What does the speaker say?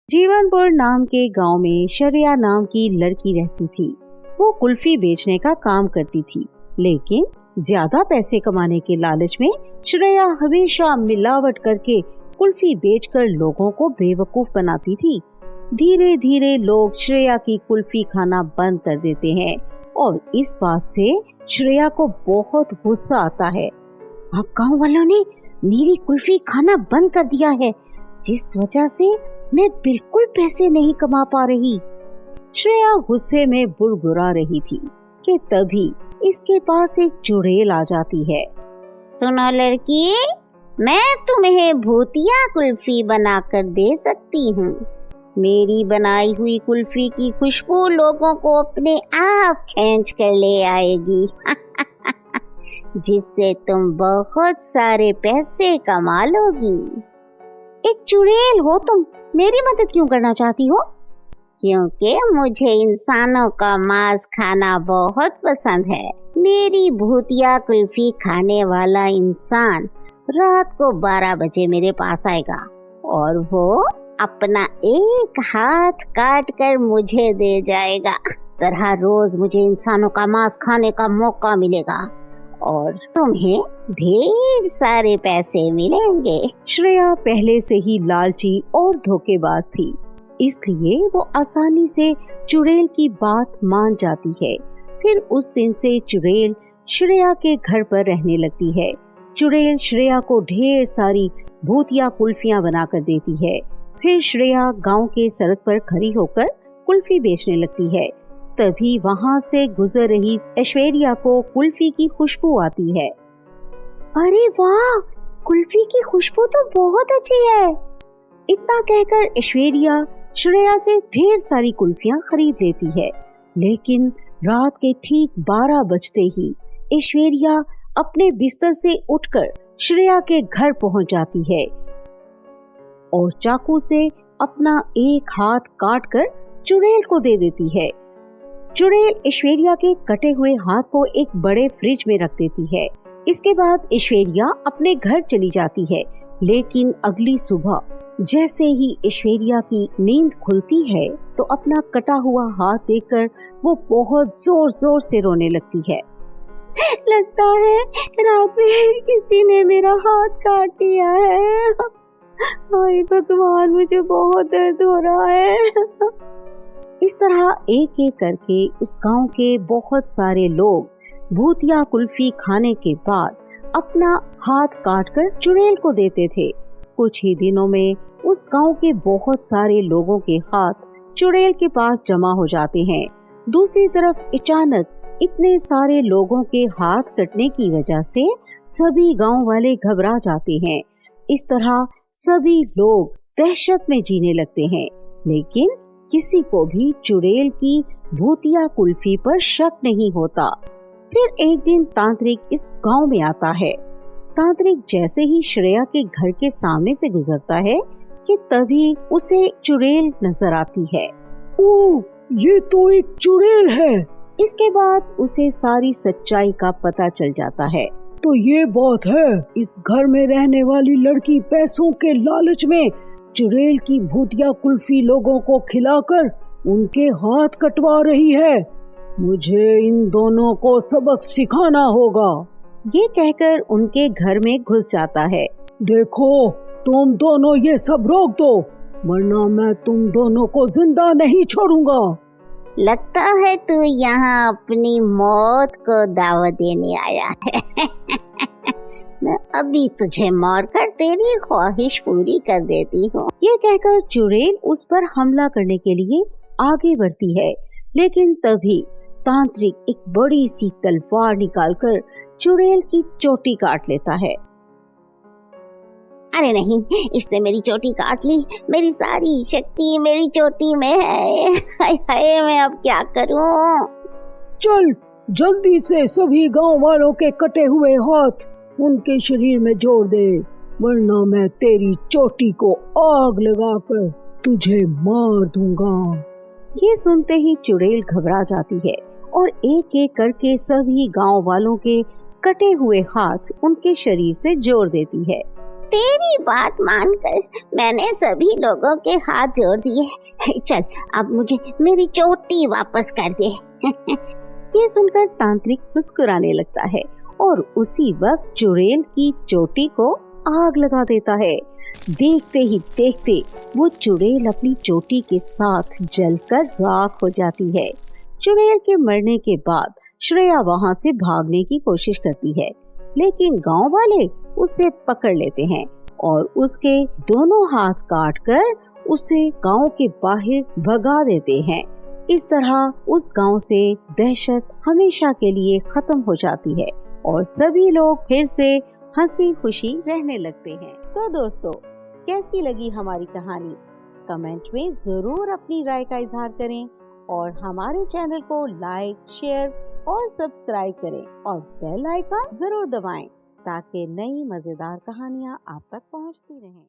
जीवनपुर नाम के गांव में श्रेया नाम की लड़की रहती थी। वो कुल्फी बेचने का काम करती थी, लेकिन ज्यादा पैसे कमाने के लालच में श्रेया हमेशा मिलावट करके कुल्फी बेचकर लोगों को बेवकूफ बनाती थी। धीरे धीरे लोग श्रेया की कुल्फी खाना बंद कर देते हैं और इस बात से श्रेया को बहुत गुस्सा आता है। अब गांव वालों ने मेरी कुल्फी खाना बंद कर दिया है, जिस वजह से मैं बिल्कुल पैसे नहीं कमा पा रही। श्रेया गुस्से में बुड़बुड़ा रही थी कि तभी इसके पास एक चुड़ैल आ जाती है। सुनो लड़की, मैं तुम्हें भूतिया कुल्फी बनाकर दे सकती हूँ। मेरी बनाई हुई कुल्फी की खुशबू लोगों को अपने आप खींच कर ले आएगी जिससे तुम बहुत सारे पैसे कमा लोगी। एक चुड़ैल हो तुम, मेरी मदद क्यों करना चाहती हो? क्योंकि मुझे इंसानों का मांस खाना बहुत पसंद है। मेरी भूतिया कुल्फी खाने वाला इंसान रात को 12 बजे मेरे पास आएगा और वो अपना एक हाथ काट कर मुझे दे जाएगा। तरह रोज मुझे इंसानों का मांस खाने का मौका मिलेगा और तुम्हें ढेर सारे पैसे मिलेंगे। श्रेया पहले से ही लालची और धोखेबाज थी, इसलिए वो आसानी से चुड़ैल की बात मान जाती है। फिर उस दिन से चुड़ैल श्रेया के घर पर रहने लगती है। चुड़ैल श्रेया को ढेर सारी भूतिया कुल्फियां बनाकर देती है। फिर श्रेया गांव के सड़क पर खड़ी होकर कुल्फी बेचने लगती है। तभी वहाँ से गुजर रही ऐश्वर्या को कुल्फी की खुशबू आती है। अरे वाह, कुल्फी की खुशबू तो बहुत अच्छी है। इतना कहकर ऐश्वर्या श्रेया से ढेर सारी कुल्फियां खरीद लेती है। लेकिन रात के ठीक 12 बजते ही ऐश्वर्या अपने बिस्तर से उठकर श्रेया के घर पहुंच जाती है और चाकू से अपना एक हाथ काटकर चुड़ैल को दे देती है। चुड़ैल ऐश्वर्या के कटे हुए हाथ को एक बड़े फ्रिज में रख देती है। इसके बाद ऐश्वर्या अपने घर चली जाती है। लेकिन अगली सुबह जैसे ही ऐश्वर्या की नींद खुलती है तो अपना कटा हुआ हाथ देखकर वो बहुत जोर जोर से रोने लगती है। लगता है रात में किसी ने मेरा हाथ काट दिया है। हाय भगवान, मुझे बहुत दर्द हो रहा है। इस तरह एक एक करके उस गांव के बहुत सारे लोग भूतिया कुल्फी खाने के बाद अपना हाथ काटकर चुड़ैल को देते थे। कुछ ही दिनों में उस गांव के बहुत सारे लोगों के हाथ चुड़ैल के पास जमा हो जाते हैं। दूसरी तरफ अचानक इतने सारे लोगों के हाथ कटने की वजह से सभी गांव वाले घबरा जाते हैं। इस तरह सभी लोग दहशत में जीने लगते हैं, लेकिन किसी को भी चुड़ैल की भूतिया कुल्फी पर शक नहीं होता। फिर एक दिन तांत्रिक इस गांव में आता है। तांत्रिक जैसे ही श्रेया के घर के सामने से गुजरता है कि तभी उसे चुड़ैल नजर आती है। ओह, ये तो एक चुड़ैल है। इसके बाद उसे सारी सच्चाई का पता चल जाता है। तो ये बात है, इस घर में रहने वाली लड़की पैसों के लालच में चुड़ैल की भूतिया कुल्फी लोगों को खिलाकर उनके हाथ कटवा रही है। मुझे इन दोनों को सबक सिखाना होगा। ये कहकर उनके घर में घुस जाता है। देखो, तुम दोनों ये सब रोक दो, वरना मैं तुम दोनों को जिंदा नहीं छोड़ूंगा। लगता है तू यहाँ अपनी मौत को दावत देने आया है। मैं अभी तुझे मारकर तेरी ख्वाहिश पूरी कर देती हूँ। ये कहकर चुड़ैल उस पर हमला करने के लिए आगे बढ़ती है, लेकिन तभी तांत्रिक एक बड़ी सी तलवार निकालकर चुड़ैल की चोटी काट लेता है। अरे नहीं, इसने मेरी चोटी काट ली। मेरी सारी शक्ति मेरी चोटी में है। हाय हाय, मैं अब क्या करूं? चल जल्दी से सभी गांव वालों के कटे हुए हाथ उनके शरीर में जोड़ दे, वरना मैं तेरी चोटी को आग लगाकर तुझे मार दूंगा। ये सुनते ही चुड़ैल घबरा जाती है और एक एक करके सभी गांव वालों के कटे हुए हाथ उनके शरीर से जोड़ देती है। तेरी बात मानकर मैंने सभी लोगों के हाथ जोड़ दिए। चल अब मुझे मेरी चोटी वापस कर दे। ये सुनकर तांत्रिक मुस्कुराने लगता है और उसी वक्त चुड़ैल की चोटी को आग लगा देता है। देखते ही देखते वो चुड़ैल अपनी चोटी के साथ जलकर राख हो जाती है। चुड़ैल के मरने के बाद श्रेया वहाँ से भागने की कोशिश करती है, लेकिन गांव वाले उसे पकड़ लेते हैं और उसके दोनों हाथ काटकर उसे गांव के बाहर भगा देते हैं। इस तरह उस गांव से दहशत हमेशा के लिए खत्म हो जाती है और सभी लोग फिर से हंसी खुशी रहने लगते हैं। तो दोस्तों, कैसी लगी हमारी कहानी? कमेंट में जरूर अपनी राय का इजहार करें और हमारे चैनल को लाइक, शेयर और सब्सक्राइब करें और बेल आइकन जरूर दबाएं ताकि नई मजेदार कहानियाँ आप तक पहुँचती रहें।